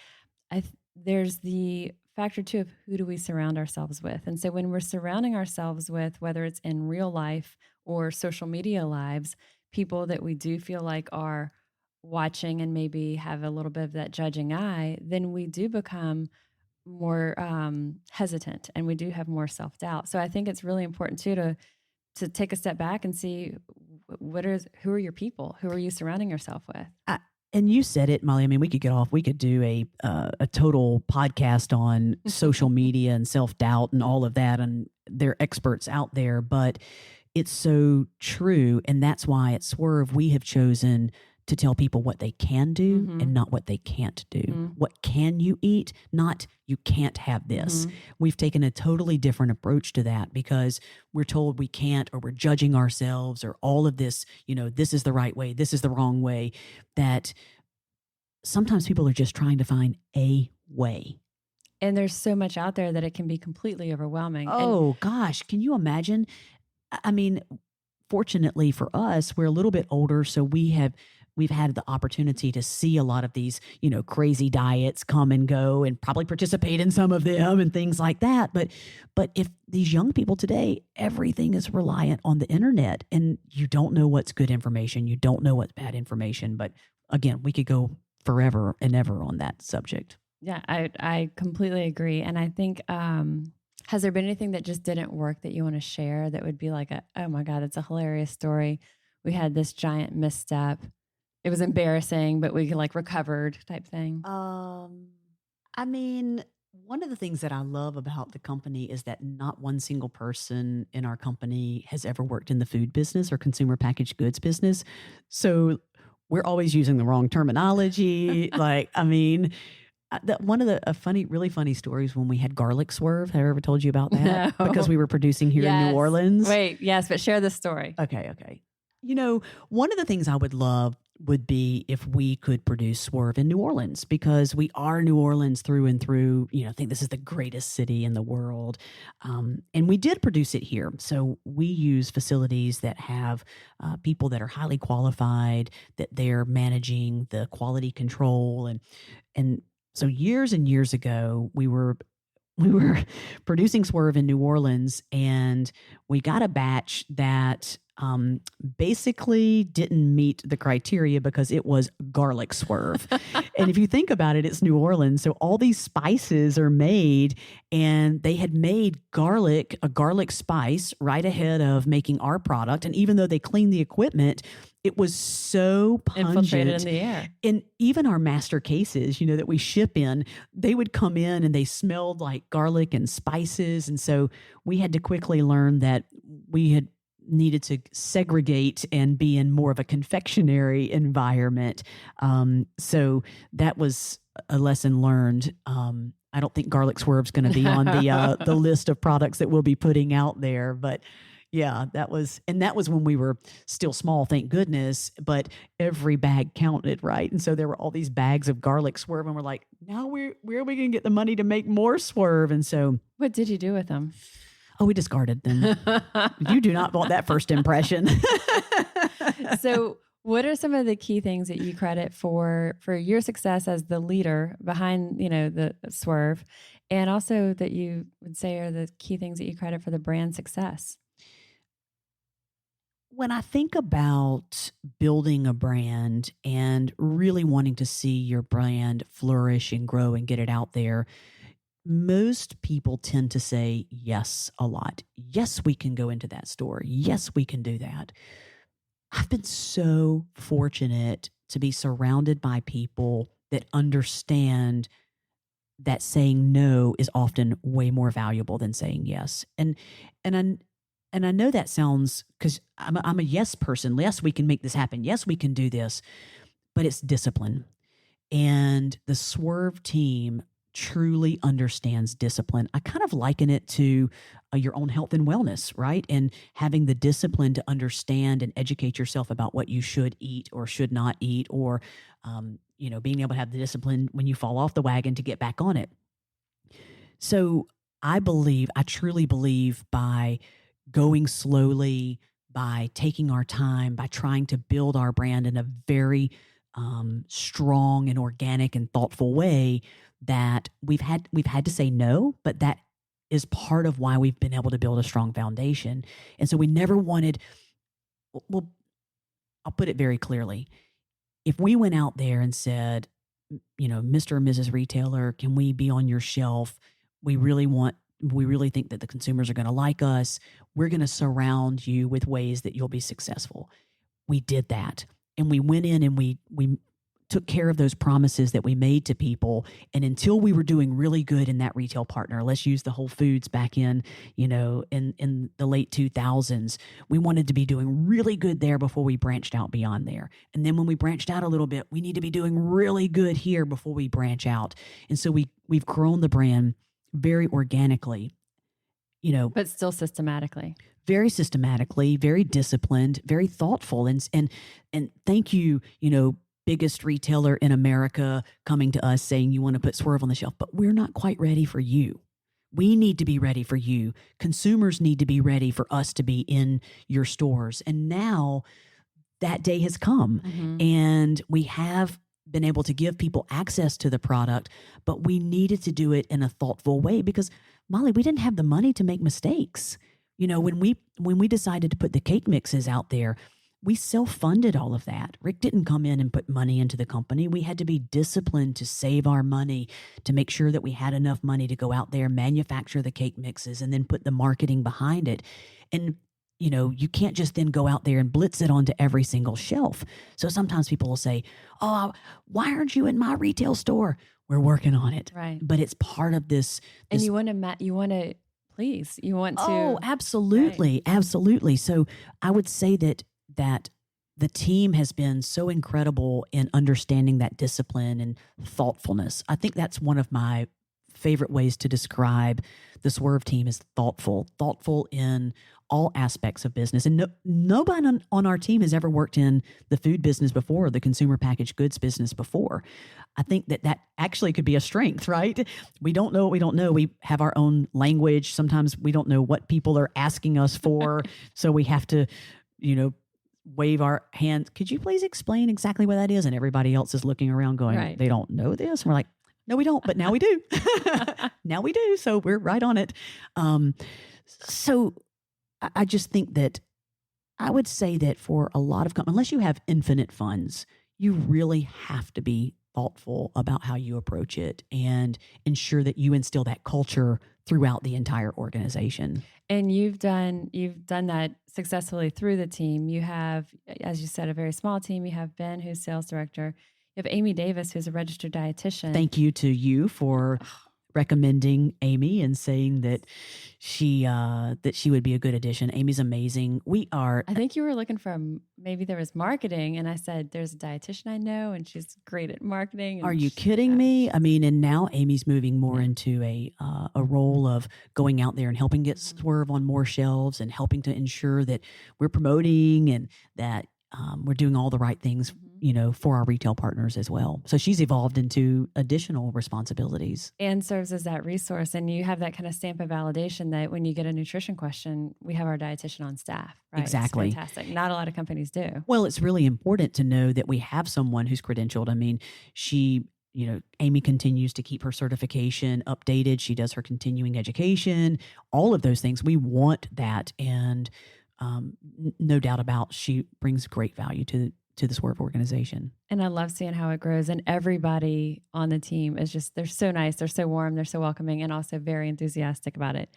There's the factor too of who do we surround ourselves with. And so when we're surrounding ourselves with, whether it's in real life or social media lives, people that we do feel like are watching and maybe have a little bit of that judging eye, then we do become more hesitant, and we do have more self-doubt. So I think it's really important too to take a step back and see who are your people? Who are you surrounding yourself with? And you said it, Molly. I mean, we could do a total podcast on social media and self-doubt and all of that. And there are experts out there, but it's so true. And that's why at Swerve, we have chosen to tell people what they can do and not what they can't do. What can you eat? Not you can't have this. We've taken a totally different approach to that, because we're told we can't, or we're judging ourselves, or all of this, this is the right way, this is the wrong way, that sometimes people are just trying to find a way. And there's so much out there that it can be completely overwhelming. Gosh, can you imagine? I mean, fortunately for us, we're a little bit older, so we've had the opportunity to see a lot of these, crazy diets come and go, and probably participate in some of them and things like that. But if these young people today, everything is reliant on the internet, and you don't know what's good information, you don't know what's bad information. But again, we could go forever and ever on that subject. Yeah, I completely agree. And I think, has there been anything that just didn't work that you want to share that would be like oh my God, it's a hilarious story. We had this giant misstep. It was embarrassing, but we recovered type thing. I mean, one of the things that I love about the company is that not one single person in our company has ever worked in the food business or consumer packaged goods business. So we're always using the wrong terminology. One of the really funny stories when we had garlic swerve. Have I ever told you about that? No. Because we were producing here in New Orleans. Wait, yes, but share the story. Okay. One of the things I would love would be if we could produce Swerve in New Orleans, because we are New Orleans through and through. I think this is the greatest city in the world. And we did produce it here. So we use facilities that have people that are highly qualified, that they're managing the quality control. And so years and years ago, we were producing Swerve in New Orleans, and we got a batch that basically didn't meet the criteria because it was garlic Swerve. And if you think about it, it's New Orleans. So all these spices are made, and they had made a garlic spice right ahead of making our product. And even though they cleaned the equipment, it was so pungent. Infiltrated in the air. And even our master cases, that we ship in, they would come in and they smelled like garlic and spices. And so we had to quickly learn that we had needed to segregate and be in more of a confectionery environment. So that was a lesson learned. I don't think garlic Swerve's going to be on the list of products that we'll be putting out there, but yeah, that was when we were still small, thank goodness, but every bag counted, right? And so there were all these bags of garlic Swerve, and we're like, now where are we going to get the money to make more Swerve? And so what did you do with them? Oh, we discarded them. You do not want that first impression. So what are some of the key things that you credit for your success as the leader behind, the Swerve, and also that you would say are the key things that you credit for the brand success? When I think about building a brand and really wanting to see your brand flourish and grow and get it out there, most people tend to say yes a lot. Yes, we can go into that store. Yes, we can do that. I've been so fortunate to be surrounded by people that understand that saying no is often way more valuable than saying yes. And I know that sounds, because I'm a yes person. Yes, we can make this happen. Yes, we can do this. But it's discipline. And the Swerve team truly understands discipline. I kind of liken it to your own health and wellness, right? And having the discipline to understand and educate yourself about what you should eat or should not eat, or, being able to have the discipline when you fall off the wagon to get back on it. So I truly believe by going slowly, by taking our time, by trying to build our brand in a very strong and organic and thoughtful way, that we've had to say no, but that is part of why we've been able to build a strong foundation. And so we never wanted, well, I'll put it very clearly. If we went out there and said, Mr. or Mrs. Retailer, can we be on your shelf? We really think that the consumers are going to like us. We're going to surround you with ways that you'll be successful. We did that. And we went in and we took care of those promises that we made to people. And until we were doing really good in that retail partner, let's use the Whole Foods back in the late 2000s, we wanted to be doing really good there before we branched out beyond there. And then when we branched out a little bit, we need to be doing really good here before we branch out. And so we've grown the brand very organically, but still systematically. Very systematically, very disciplined, very thoughtful. And thank you, biggest retailer in America coming to us saying you want to put Swerve on the shelf, but we're not quite ready for you. We need to be ready for you. Consumers need to be ready for us to be in your stores. And now that day has come, and we have been able to give people access to the product, but we needed to do it in a thoughtful way because, Molly, we didn't have the money to make mistakes. When we decided to put the cake mixes out there, we self-funded all of that. Rick didn't come in and put money into the company. We had to be disciplined to save our money, to make sure that we had enough money to go out there, manufacture the cake mixes, and then put the marketing behind it. And, you can't just then go out there and blitz it onto every single shelf. So sometimes people will say, oh, why aren't you in my retail store? We're working on it. Right. But it's part of this. And you want to please, you want to. Oh, absolutely. Right. Absolutely. So I would say that the team has been so incredible in understanding that discipline and thoughtfulness. I think that's one of my favorite ways to describe the Swerve team is thoughtful in all aspects of business. And nobody on our team has ever worked in the food business before, or the consumer packaged goods business before. I think that actually could be a strength, right? We don't know what we don't know. We have our own language. Sometimes we don't know what people are asking us for. So we have to, wave our hands. Could you please explain exactly what that is? And everybody else is looking around going, They don't know this. And we're like, no, we don't, but now we do. Now we do. So we're right on it. So I just think that I would say that for a lot of companies, unless you have infinite funds, you really have to be thoughtful about how you approach it and ensure that you instill that culture throughout the entire organization. And you've done that successfully through the team. You have, as you said, a very small team. You have Ben, who's sales director. You have Amy Davis, who's a registered dietitian. Thank you to you for recommending Amy and saying that she would be a good addition. Amy's amazing. I think you were looking for maybe there was marketing, and I said there's a dietitian I know, and she's great at marketing. Are you kidding me? I mean, and now Amy's moving more into a role of going out there and helping get Swerve on more shelves and helping to ensure that we're promoting and that we're doing all the right things, for our retail partners as well. So she's evolved into additional responsibilities. And serves as that resource. And you have that kind of stamp of validation that when you get a nutrition question, we have our dietitian on staff, right? Exactly. It's fantastic. Not a lot of companies do. Well, it's really important to know that we have someone who's credentialed. I mean, Amy continues to keep her certification updated. She does her continuing education, all of those things. We want that. And no doubt about she brings great value to the Swerve organization. And I love seeing how it grows. And everybody on the team is they're so nice. They're so warm. They're so welcoming and also very enthusiastic about it.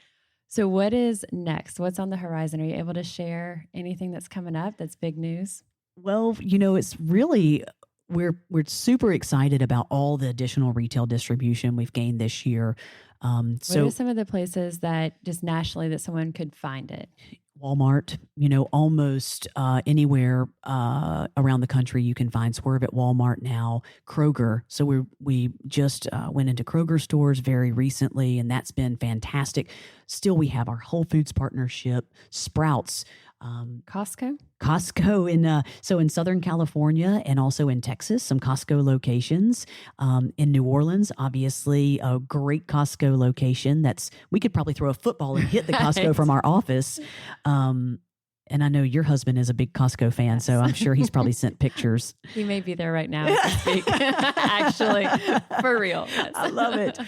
So what is next? What's on the horizon? Are you able to share anything that's coming up that's big news? Well, it's really, we're super excited about all the additional retail distribution we've gained this year. What are some of the places that just nationally that someone could find it? Walmart, almost anywhere around the country you can find Swerve at Walmart now. Kroger. So we just went into Kroger stores very recently, and that's been fantastic. Still, we have our Whole Foods partnership, Sprouts, Costco in Southern California and also in Texas, some Costco locations. In New Orleans, obviously a great Costco location. We could probably throw a football and hit the Costco from our office. And I know your husband is a big Costco fan, so I'm sure he's probably sent pictures. He may be there right now as we speak. Actually, for real. Yes. I love it.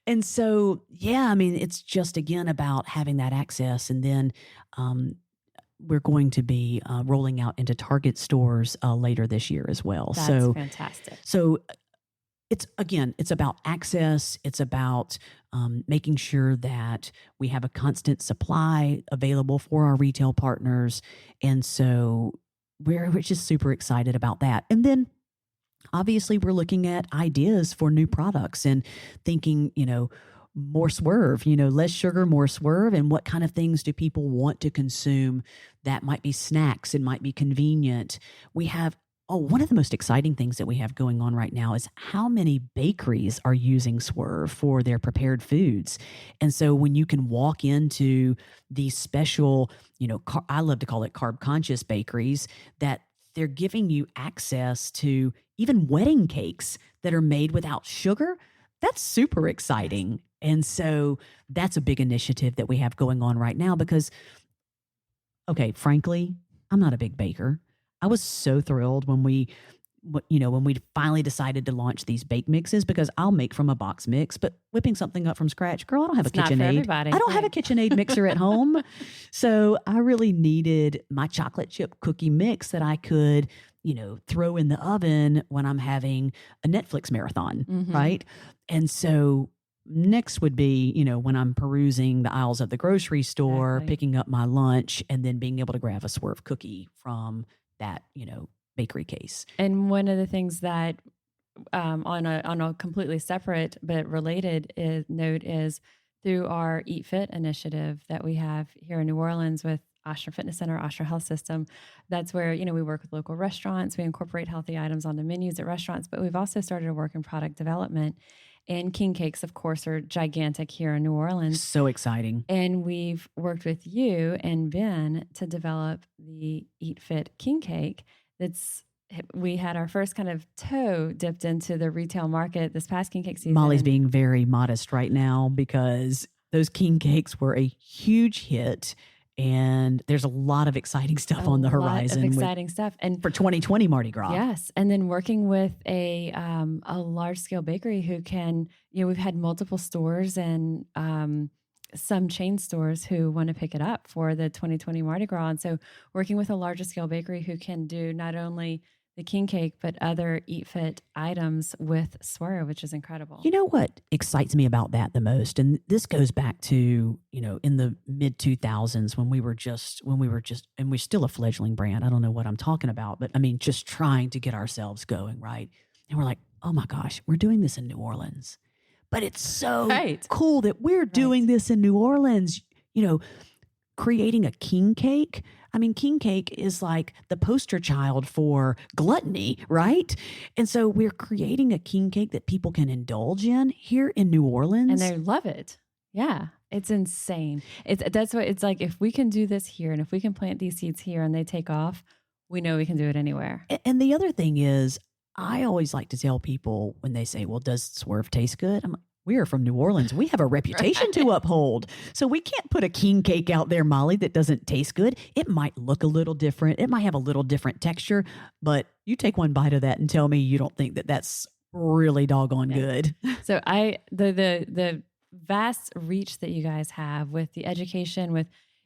And so, yeah, I mean, it's just, again, about having that access. And then we're going to be rolling out into Target stores later this year as well. That's fantastic. So it's about access. It's about making sure that we have a constant supply available for our retail partners. And so we're just super excited about that. And then obviously we're looking at ideas for new products and thinking, more Swerve, less sugar, more Swerve. And what kind of things do people want to consume that might be snacks and might be convenient? We have, one of the most exciting things that we have going on right now is how many bakeries are using Swerve for their prepared foods. And so when you can walk into these special, I love to call it carb conscious bakeries, that they're giving you access to even wedding cakes that are made without sugar. That's super exciting. And so that's a big initiative that we have going on right now because, frankly, I'm not a big baker. I was so thrilled when we finally decided to launch these bake mixes because I'll make from a box mix, but whipping something up from scratch, girl, I don't have a KitchenAid. I don't have a KitchenAid mixer at home. So I really needed my chocolate chip cookie mix that I could, throw in the oven when I'm having a Netflix marathon, right? And so next would be, when I'm perusing the aisles of the grocery store, picking up my lunch, and then being able to grab a Swerve cookie from that, bakery case. And one of the things that on a completely separate but related note is through our Eat Fit initiative that we have here in New Orleans with Oshner Fitness Center, Oshner Health System. That's where, we work with local restaurants. We incorporate healthy items on the menus at restaurants, but we've also started to work in product development. And king cakes, of course, are gigantic here in New Orleans. So exciting. And we've worked with you and Ben to develop the Eat Fit king cake. We had our first kind of toe dipped into the retail market this past king cake season. Molly's being very modest right now because those king cakes were a huge hit. And there's a lot of exciting stuff on the horizon. Exciting stuff. And for 2020 Mardi Gras. Yes. And then working with a large scale bakery who can, we've had multiple stores and some chain stores who want to pick it up for the 2020 Mardi Gras. And so working with a larger scale bakery who can do not only the king cake, but other Eat Fit items with Swerve, which is incredible. You know what excites me about that the most? And this goes back to, in the mid 2000s when we were just, and we're still a fledgling brand. I don't know what I'm talking about, but I mean, just trying to get ourselves going. Right. And we're like, oh my gosh, we're doing this in New Orleans, but it's so cool that we're doing this in New Orleans, creating a king cake. I mean, king cake is like the poster child for gluttony, right? And so we're creating a king cake that people can indulge in here in New Orleans. And they love it. Yeah. It's insane. That's what it's like. If we can do this here and if we can plant these seeds here and they take off, we know we can do it anywhere. And the other thing is, I always like to tell people when they say, well, does Swerve taste good? I'm like, we are from New Orleans. We have a reputation to uphold. So we can't put a king cake out there, Molly, that doesn't taste good. It might look a little different. It might have a little different texture, but you take one bite of that and tell me you don't think that that's really doggone good. So the vast reach that you guys have with the education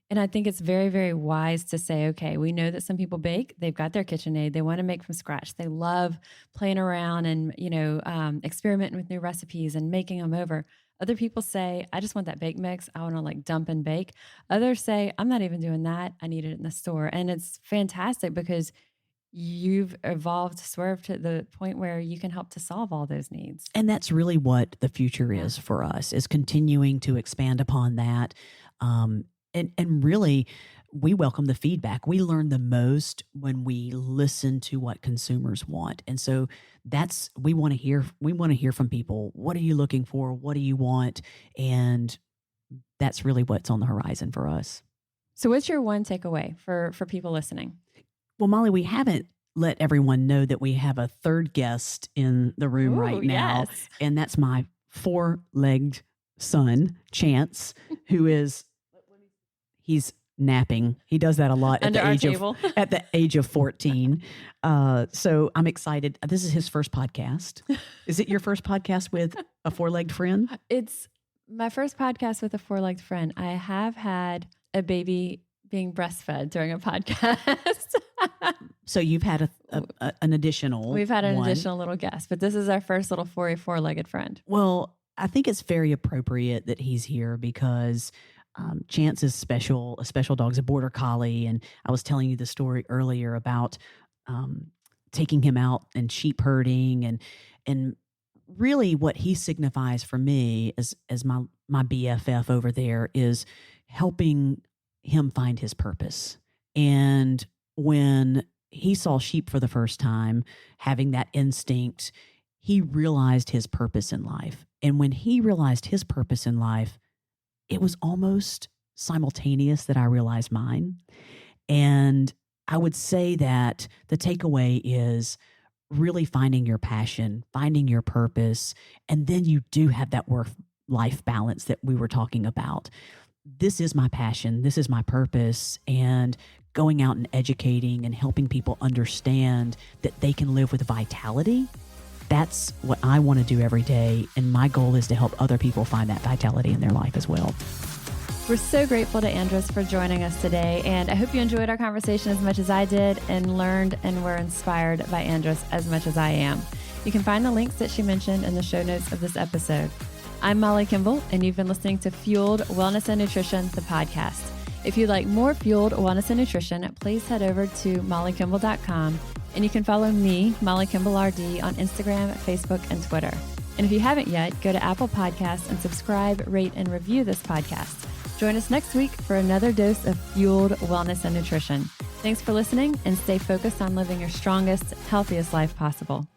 and I think it's very, very wise to say, okay, we know that some people bake. They've got their KitchenAid. They want to make from scratch. They love playing around and, experimenting with new recipes and making them over. Other people say, I just want that bake mix. I want to dump and bake. Others say, I'm not even doing that. I need it in the store. And it's fantastic because you've evolved Swerve to the point where you can help to solve all those needs. And that's really what the future is for us, is continuing to expand upon that. And really, we welcome the feedback. We learn the most when we listen to what consumers want. And so we want to hear from people. What are you looking for? What do you want? And that's really what's on the horizon for us. So what's your one takeaway for people listening? Well, Molly, we haven't let everyone know that we have a third guest in the room right now. Yes. And that's my 4-legged son, Chance, who is... He's napping. He does that a lot at the age of 14. So I'm excited. This is his first podcast. Is it your first podcast with a 4-legged friend? It's my first podcast with a 4-legged friend. I have had a baby being breastfed during a podcast. So you've had an additional. We've had an additional little guest, but this is our first little 4-legged friend. Well, I think it's very appropriate that he's here because Chance is special. A special dog's a border collie. And I was telling you the story earlier about taking him out and sheep herding. And really what he signifies for me as my BFF over there is helping him find his purpose. And when he saw sheep for the first time, having that instinct, he realized his purpose in life. And when he realized his purpose in life, it was almost simultaneous that I realized mine. And I would say that the takeaway is really finding your passion, finding your purpose, and then you do have that work-life balance that we were talking about. This is my passion. This is my purpose. And going out and educating and helping people understand that they can live with vitality. That's what I want to do every day. And my goal is to help other people find that vitality in their life as well. We're so grateful to Andress for joining us today. And I hope you enjoyed our conversation as much as I did and learned and were inspired by Andress as much as I am. You can find the links that she mentioned in the show notes of this episode. I'm Molly Kimball, and you've been listening to Fueled Wellness and Nutrition, the podcast. If you'd like more Fueled Wellness and Nutrition, please head over to mollykimball.com. And you can follow me, Molly Kimball RD, on Instagram, Facebook, and Twitter. And if you haven't yet, go to Apple Podcasts and subscribe, rate, and review this podcast. Join us next week for another dose of Fueled Wellness and Nutrition. Thanks for listening, and stay focused on living your strongest, healthiest life possible.